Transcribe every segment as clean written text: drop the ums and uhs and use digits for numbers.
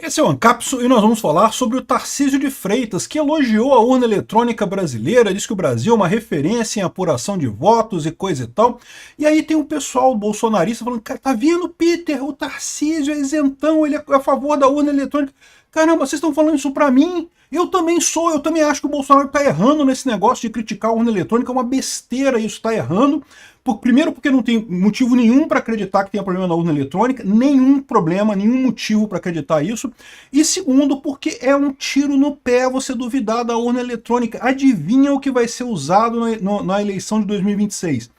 Esse é o Ancapso e nós vamos falar sobre o Tarcísio de Freitas, que elogiou a urna eletrônica brasileira, diz que o Brasil é uma referência em apuração de votos e coisa e tal. E aí tem um pessoal bolsonarista falando, cara, tá vendo, Peter, o Tarcísio é isentão, ele é a favor da urna eletrônica. Caramba, vocês estão falando isso pra mim? Eu também sou, eu também acho que o Bolsonaro está errando nesse negócio de criticar a urna eletrônica, é uma besteira isso, está errando. Primeiro porque não tem motivo nenhum para acreditar que tem problema na urna eletrônica, nenhum problema, nenhum motivo para acreditar isso. E segundo, porque é um tiro no pé você duvidar da urna eletrônica. Adivinha o que vai ser usado na eleição de 2026?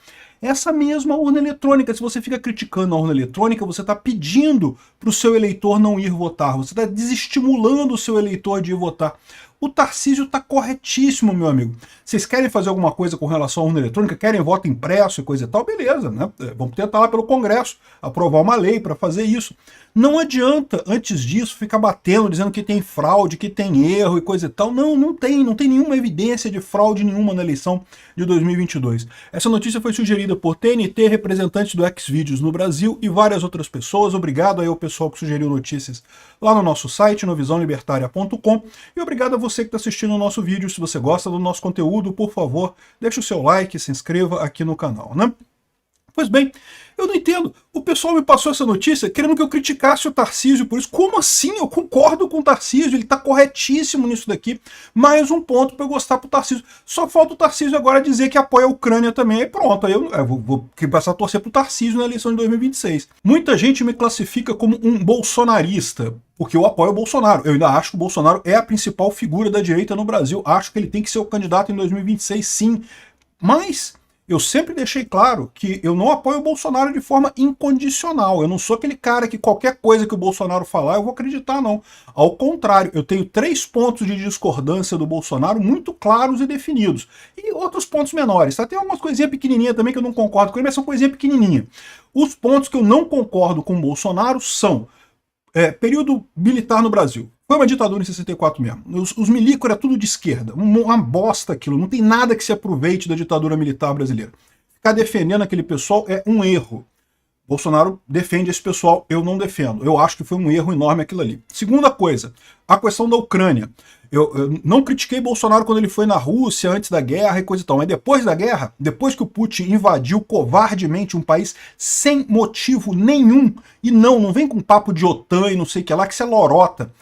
Essa mesma urna eletrônica. Se você fica criticando a urna eletrônica, você está pedindo para o seu eleitor não ir votar, você está desestimulando o seu eleitor de ir votar. O Tarcísio está corretíssimo, meu amigo. Vocês querem fazer alguma coisa com relação à urna eletrônica? Querem voto impresso e coisa e tal? Beleza, né? Vamos tentar lá pelo Congresso aprovar uma lei para fazer isso. Não adianta, antes disso, ficar batendo, dizendo que tem fraude, que tem erro e coisa e tal. Não tem nenhuma evidência de fraude nenhuma na eleição de 2022. Essa notícia foi sugerida por TNT, representantes do Xvideos no Brasil e várias outras pessoas. Obrigado aí ao pessoal que sugeriu notícias lá no nosso site, no visãolibertaria.com, e obrigado a você que está assistindo o nosso vídeo. Se você gosta do nosso conteúdo, por favor, deixe o seu like, se inscreva aqui no canal, né? Pois bem, eu não entendo. O pessoal me passou essa notícia querendo que eu criticasse o Tarcísio por isso. Como assim? Eu concordo com o Tarcísio, ele está corretíssimo nisso daqui. Mais um ponto para eu gostar pro Tarcísio. Só falta o Tarcísio agora dizer que apoia a Ucrânia também. Aí pronto, aí eu vou passar a torcer pro Tarcísio na eleição de 2026. Muita gente me classifica como um bolsonarista, porque eu apoio o Bolsonaro. Eu ainda acho que o Bolsonaro é a principal figura da direita no Brasil. Acho que ele tem que ser o candidato em 2026, sim. Mas eu sempre deixei claro que eu não apoio o Bolsonaro de forma incondicional. Eu não sou aquele cara que qualquer coisa que o Bolsonaro falar eu vou acreditar, não. Ao contrário, eu tenho 3 pontos de discordância do Bolsonaro muito claros e definidos. E outros pontos menores. Tá? Tem algumas coisinhas pequenininhas também que eu não concordo com ele, mas são coisinhas pequenininhas. Os pontos que eu não concordo com o Bolsonaro são período militar no Brasil. Foi uma ditadura em 64 mesmo. Os milicos era tudo de esquerda. Uma bosta aquilo. Não tem nada que se aproveite da ditadura militar brasileira. Ficar defendendo aquele pessoal é um erro. Bolsonaro defende esse pessoal, eu não defendo. Eu acho que foi um erro enorme aquilo ali. Segunda coisa, a questão da Ucrânia. Eu não critiquei Bolsonaro quando ele foi na Rússia, antes da guerra e coisa e tal, mas depois da guerra, depois que o Putin invadiu covardemente um país sem motivo nenhum, e não vem com papo de OTAN e não sei o que lá, que isso é lorota,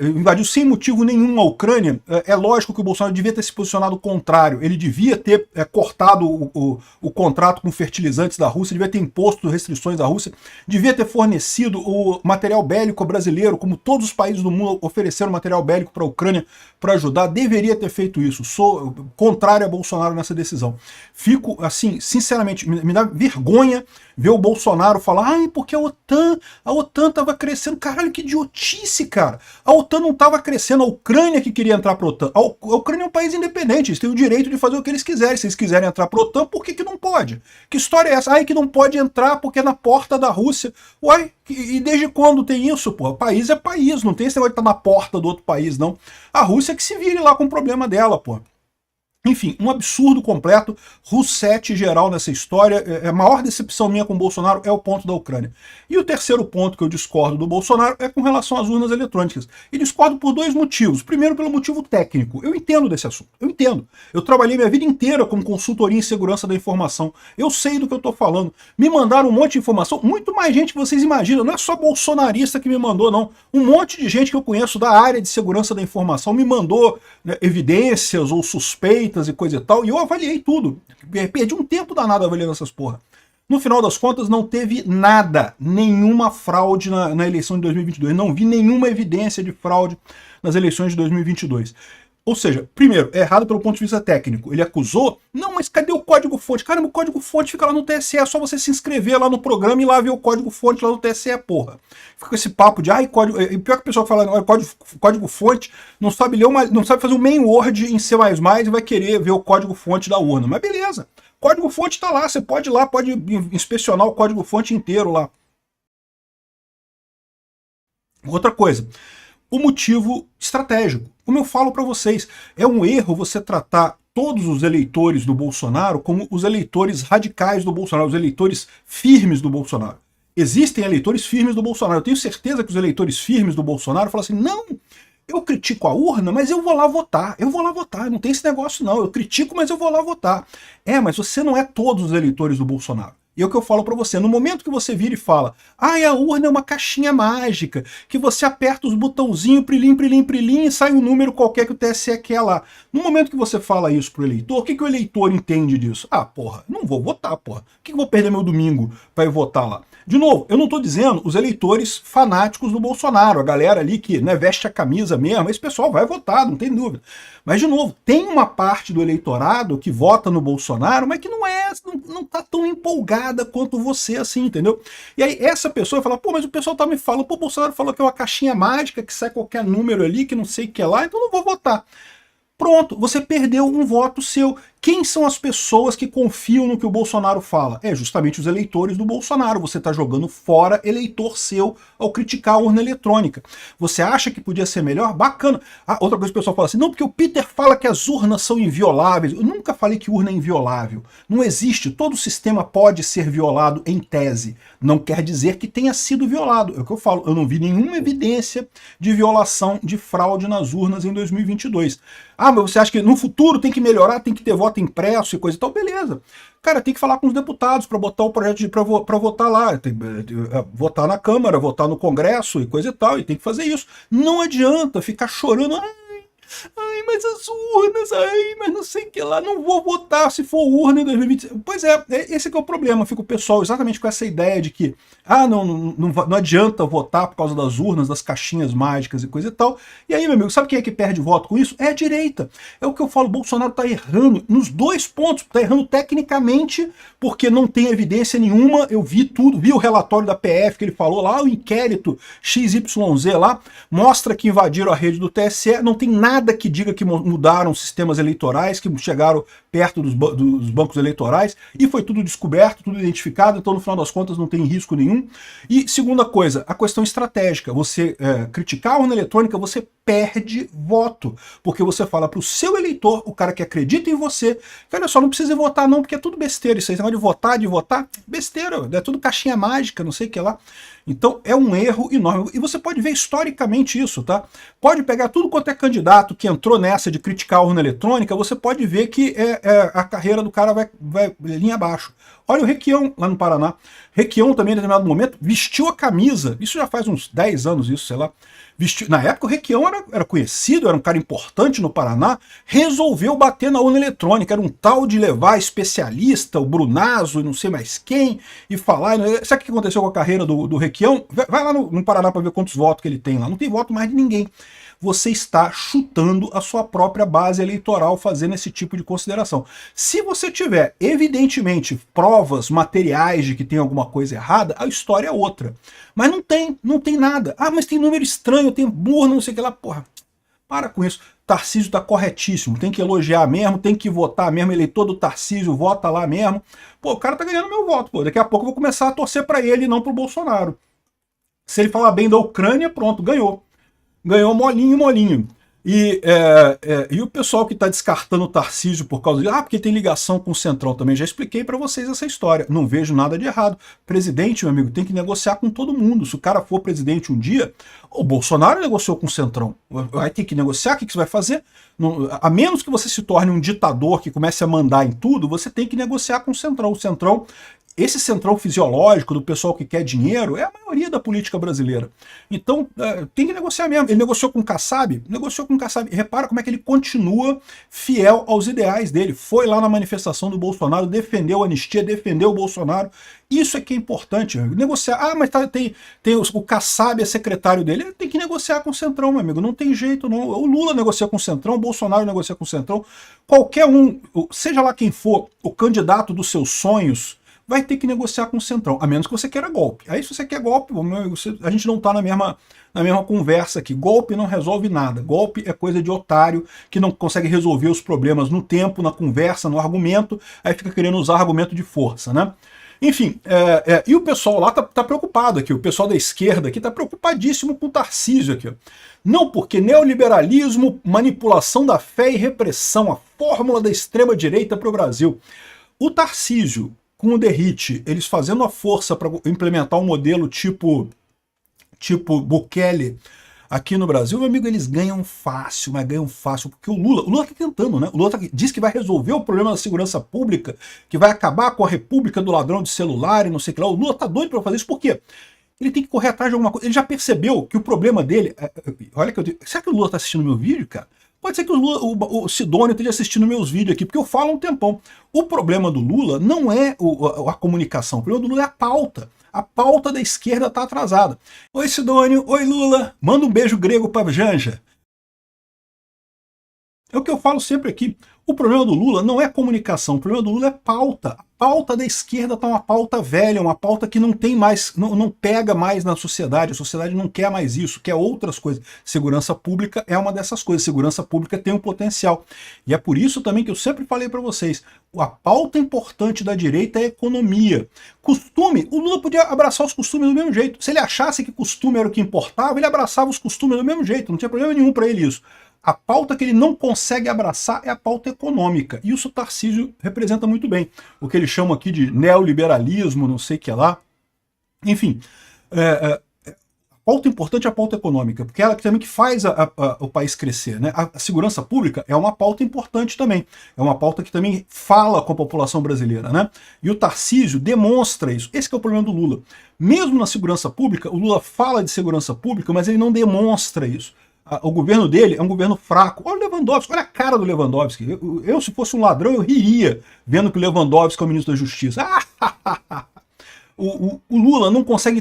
invadiu sem motivo nenhum a Ucrânia, é lógico que o Bolsonaro devia ter se posicionado contrário, ele devia ter cortado o contrato com fertilizantes da Rússia, devia ter imposto restrições da Rússia, devia ter fornecido o material bélico brasileiro, como todos os países do mundo ofereceram material bélico para a Ucrânia para ajudar, deveria ter feito isso. Sou contrário a Bolsonaro nessa decisão. Fico, assim, sinceramente, me dá vergonha ver o Bolsonaro falar, porque a OTAN estava crescendo. Caralho, que idiotice, cara. A OTAN não estava crescendo, a Ucrânia que queria entrar para a OTAN. A Ucrânia é um país independente, eles têm o direito de fazer o que eles quiserem. Se eles quiserem entrar para a OTAN, por que não pode? Que história é essa? Que não pode entrar porque é na porta da Rússia. Uai, e desde quando tem isso, pô? País é país, não tem esse negócio de estar na porta do outro país, não. A Rússia que se vire lá com o problema dela, pô. Enfim, um absurdo completo, russete geral nessa história. A maior decepção minha com o Bolsonaro é o ponto da Ucrânia. E o terceiro ponto que eu discordo do Bolsonaro é com relação às urnas eletrônicas. E discordo por 2 motivos. Primeiro, pelo motivo técnico. Eu entendo desse assunto. Eu entendo. Eu trabalhei minha vida inteira como consultoria em segurança da informação. Eu sei do que eu tô falando. Me mandaram um monte de informação. Muito mais gente que vocês imaginam. Não é só bolsonarista que me mandou, não. Um monte de gente que eu conheço da área de segurança da informação me mandou, né, evidências ou suspeitas e coisa e tal, e eu avaliei tudo. Perdi um tempo danado avaliando essas porra. No final das contas, não teve nada, nenhuma fraude na eleição de 2022. Não vi nenhuma evidência de fraude nas eleições de 2022. Ou seja, primeiro, é errado pelo ponto de vista técnico. Ele acusou, não, mas cadê o código-fonte? Cara, o código-fonte fica lá no TSE, é só você se inscrever lá no programa e lá ver o código-fonte lá no TSE, porra. Fica com esse papo de, código... E pior que o pessoal fala, código-fonte, não sabe ler não sabe fazer um main word em C++ e vai querer ver o código-fonte da urna. Mas beleza, código-fonte tá lá, você pode ir lá, pode inspecionar o código-fonte inteiro lá. Outra coisa, o motivo estratégico. Como eu falo para vocês, é um erro você tratar todos os eleitores do Bolsonaro como os eleitores radicais do Bolsonaro, os eleitores firmes do Bolsonaro. Existem eleitores firmes do Bolsonaro. Eu tenho certeza que os eleitores firmes do Bolsonaro falam assim, não, eu critico a urna, mas eu vou lá votar. Eu vou lá votar, não tem esse negócio não. Eu critico, mas eu vou lá votar. É, mas você não é todos os eleitores do Bolsonaro. E é o que eu falo para você, no momento que você vira e fala, a urna é uma caixinha mágica, que você aperta os botãozinhos, prilim, prilim, prilim, e sai um número qualquer que o TSE quer lá. No momento que você fala isso pro eleitor, o que o eleitor entende disso? Ah, porra, não vou votar, porra. Por que eu vou perder meu domingo para ir votar lá? De novo, eu não estou dizendo os eleitores fanáticos do Bolsonaro, a galera ali que, né, veste a camisa mesmo, esse pessoal vai votar, não tem dúvida. Mas, de novo, tem uma parte do eleitorado que vota no Bolsonaro, mas que não tá tão empolgada quanto você, assim, entendeu? E aí essa pessoa fala, pô, mas o pessoal tá me falando, pô, o Bolsonaro falou que é uma caixinha mágica, que sai qualquer número ali, que não sei o que é lá, então não vou votar. Pronto, você perdeu um voto seu. Quem são as pessoas que confiam no que o Bolsonaro fala? É justamente os eleitores do Bolsonaro. Você está jogando fora eleitor seu ao criticar a urna eletrônica. Você acha que podia ser melhor? Bacana. Ah, outra coisa que o pessoal fala assim, não, porque o Peter fala que as urnas são invioláveis. Eu nunca falei que urna é inviolável. Não existe. Todo sistema pode ser violado em tese. Não quer dizer que tenha sido violado. É o que eu falo. Eu não vi nenhuma evidência de violação, de fraude nas urnas em 2022. Ah, mas você acha que no futuro tem que melhorar, tem que ter voto impresso e coisa e tal? Beleza. Cara, tem que falar com os deputados para botar o projeto para votar lá. Votar na Câmara, votar no Congresso e coisa e tal. E tem que fazer isso. Não adianta ficar chorando. Ai, mas as urnas, ai, mas não sei o que lá, não vou votar se for urna em 2020. Pois é, esse que é o problema. Fica o pessoal exatamente com essa ideia de que não adianta votar por causa das urnas, das caixinhas mágicas e coisa e tal. E aí, meu amigo, sabe quem é que perde voto com isso? É a direita. É o que eu falo, o Bolsonaro tá errando nos dois pontos. Tá errando tecnicamente, porque não tem evidência nenhuma. Eu vi tudo, vi o relatório da PF que ele falou lá, o inquérito XYZ lá, mostra que invadiram a rede do TSE, não tem nada que diga que mudaram sistemas eleitorais, que chegaram perto dos bancos eleitorais, e foi tudo descoberto, tudo identificado, então no final das contas não tem risco nenhum. E segunda coisa, a questão estratégica. Você criticar a urna eletrônica, você perde voto, porque você fala para o seu eleitor, o cara que acredita em você, que olha só, não precisa votar não, porque é tudo besteira isso aí, de votar, besteira, é tudo caixinha mágica, não sei o que lá. Então é um erro enorme, e você pode ver historicamente isso, tá? Pode pegar tudo quanto é candidato que entrou nessa de criticar a urna eletrônica, você pode ver que a carreira do cara vai linha abaixo. Olha o Requião lá no Paraná. Requião também, em determinado momento, vestiu a camisa, isso já faz uns 10 anos isso, sei lá, na época o Requião era conhecido, era um cara importante no Paraná, resolveu bater na urna eletrônica, era um tal de levar especialista, o Brunazo e não sei mais quem, e falar, sabe o que aconteceu com a carreira do Requião? Vai lá no Paraná para ver quantos votos que ele tem lá, não tem voto mais de ninguém. Você está chutando a sua própria base eleitoral fazendo esse tipo de consideração. Se você tiver, evidentemente, provas materiais de que tem alguma coisa errada, a história é outra. Mas não tem nada. Ah, mas tem número estranho, tem burro, não sei o que lá. Porra, para com isso. Tarcísio está corretíssimo, tem que elogiar mesmo, tem que votar mesmo, eleitor do Tarcísio, vota lá mesmo. Pô, o cara tá ganhando meu voto, pô. Daqui a pouco eu vou começar a torcer para ele e não pro Bolsonaro. Se ele falar bem da Ucrânia, pronto, ganhou. Ganhou molinho, molinho. E o pessoal que está descartando o Tarcísio por causa de... porque tem ligação com o Centrão também. Já expliquei para vocês essa história. Não vejo nada de errado. Presidente, meu amigo, tem que negociar com todo mundo. Se o cara for presidente um dia... O Bolsonaro negociou com o Centrão. Vai ter que negociar, o que você vai fazer? A menos que você se torne um ditador que comece a mandar em tudo, você tem que negociar com o Centrão. O Centrão... Esse centrão fisiológico do pessoal que quer dinheiro é a maioria da política brasileira. Então, tem que negociar mesmo. Ele negociou com o Kassab? Negociou com o Kassab. Repara como é que ele continua fiel aos ideais dele. Foi lá na manifestação do Bolsonaro, defendeu a anistia, defendeu o Bolsonaro. Isso é que é importante. Negociar. Mas tem o Kassab é secretário dele. Ele tem que negociar com o Centrão, meu amigo. Não tem jeito, não. O Lula negocia com o Centrão, o Bolsonaro negocia com o Centrão. Qualquer um, seja lá quem for, o candidato dos seus sonhos, vai ter que negociar com o Centrão, a menos que você queira golpe. Aí se você quer golpe, a gente não está na mesma conversa aqui. Golpe não resolve nada. Golpe é coisa de otário que não consegue resolver os problemas no tempo, na conversa, no argumento, aí fica querendo usar argumento de força, né? Enfim, e o pessoal lá tá preocupado aqui, o pessoal da esquerda aqui tá preocupadíssimo com o Tarcísio aqui. Não, porque neoliberalismo, manipulação da fé e repressão, a fórmula da extrema-direita para o Brasil. O Tarcísio com o Derrite, eles fazendo a força para implementar um modelo tipo Bukele aqui no Brasil, meu amigo, eles ganham fácil, mas ganham fácil, porque o Lula tá tentando, né? O Lula diz que vai resolver o problema da segurança pública, que vai acabar com a república do ladrão de celular e não sei o que lá. O Lula tá doido para fazer isso, por quê? Ele tem que correr atrás de alguma coisa. Ele já percebeu que o problema dele... Olha que eu digo, será que o Lula tá assistindo meu vídeo, cara? Pode ser que o Sidônio esteja assistindo meus vídeos aqui, porque eu falo há um tempão. O problema do Lula não é a comunicação, o problema do Lula é a pauta. A pauta da esquerda está atrasada. Oi, Sidônio. Oi, Lula. Manda um beijo grego para Janja. É o que eu falo sempre aqui. O problema do Lula não é comunicação, o problema do Lula é pauta. A pauta da esquerda está uma pauta velha, uma pauta que não tem mais, não pega mais na sociedade. A sociedade não quer mais isso, quer outras coisas. Segurança pública é uma dessas coisas. Segurança pública tem um potencial. E é por isso também que eu sempre falei para vocês, a pauta importante da direita é a economia. Costume, o Lula podia abraçar os costumes do mesmo jeito. Se ele achasse que costume era o que importava, ele abraçava os costumes do mesmo jeito. Não tinha problema nenhum para ele isso. A pauta que ele não consegue abraçar é a pauta econômica. E isso o Tarcísio representa muito bem. O que eles chamam aqui de neoliberalismo, não sei o que lá. Enfim, a pauta importante é a pauta econômica, porque é ela também que faz o país crescer, né? A segurança pública é uma pauta importante também. É uma pauta que também fala com a população brasileira, né? E o Tarcísio demonstra isso. Esse que é o problema do Lula. Mesmo na segurança pública, o Lula fala de segurança pública, mas ele não demonstra isso. O governo dele é um governo fraco. Olha o Lewandowski, olha a cara do Lewandowski. Eu, se fosse um ladrão, eu riria vendo que o Lewandowski é o ministro da Justiça. O Lula não consegue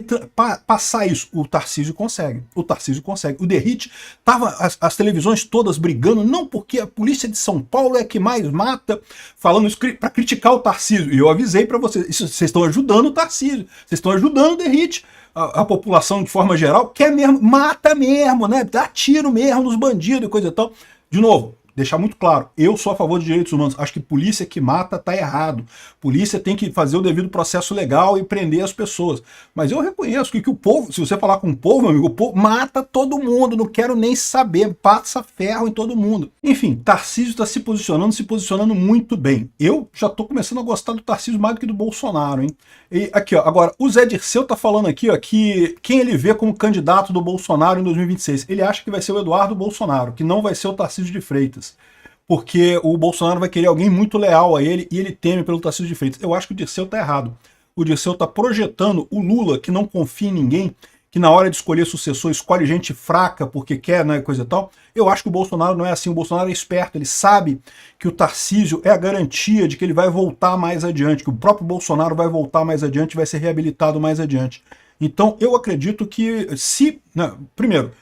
passar isso. O Tarcísio consegue. O Tarcísio consegue. O Derrite tava as televisões todas brigando, não porque a polícia de São Paulo é a que mais mata, falando isso para criticar o Tarcísio. E eu avisei para vocês, vocês estão ajudando o Tarcísio, vocês estão ajudando o Derrite. A população, de forma geral, quer mesmo, mata mesmo, né? Dá tiro mesmo nos bandidos e coisa e tal. De novo, deixar muito claro, eu sou a favor de direitos humanos. Acho que polícia que mata tá errado. Polícia tem que fazer o devido processo legal e prender as pessoas. Mas eu reconheço que o povo, se você falar com o povo, meu amigo, o povo mata todo mundo, não quero nem saber, passa ferro em todo mundo. Enfim, Tarcísio está se posicionando muito bem. Eu já estou começando a gostar do Tarcísio mais do que do Bolsonaro, hein? E aqui, ó, agora, o Zé Dirceu tá falando aqui, ó, que quem ele vê como candidato do Bolsonaro em 2026, ele acha que vai ser o Eduardo Bolsonaro, que não vai ser o Tarcísio de Freitas. Porque o Bolsonaro vai querer alguém muito leal a ele e ele teme pelo Tarcísio de Freitas. Eu acho que o Dirceu tá errado. O Dirceu tá projetando o Lula, que não confia em ninguém, que na hora de escolher sucessor escolhe gente fraca porque quer, né, coisa e tal. Eu acho que o Bolsonaro não é assim. O Bolsonaro é esperto, ele sabe que o Tarcísio é a garantia de que ele vai voltar mais adiante, que o próprio Bolsonaro vai voltar mais adiante, vai ser reabilitado mais adiante. Então eu acredito que primeiro,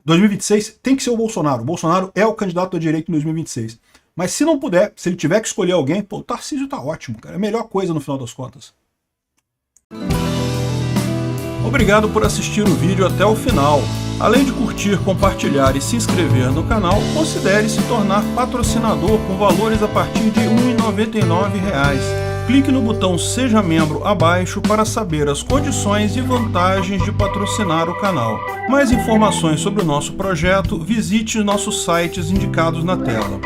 2026 tem que ser o Bolsonaro. O Bolsonaro é o candidato da direita em 2026. Mas se não puder, se ele tiver que escolher alguém, pô, o Tarcísio tá ótimo, cara. É a melhor coisa no final das contas. Obrigado por assistir o vídeo até o final. Além de curtir, compartilhar e se inscrever no canal, considere se tornar patrocinador com valores a partir de R$ 1,99. Clique no botão Seja Membro abaixo para saber as condições e vantagens de patrocinar o canal. Mais informações sobre o nosso projeto, visite nossos sites indicados na tela.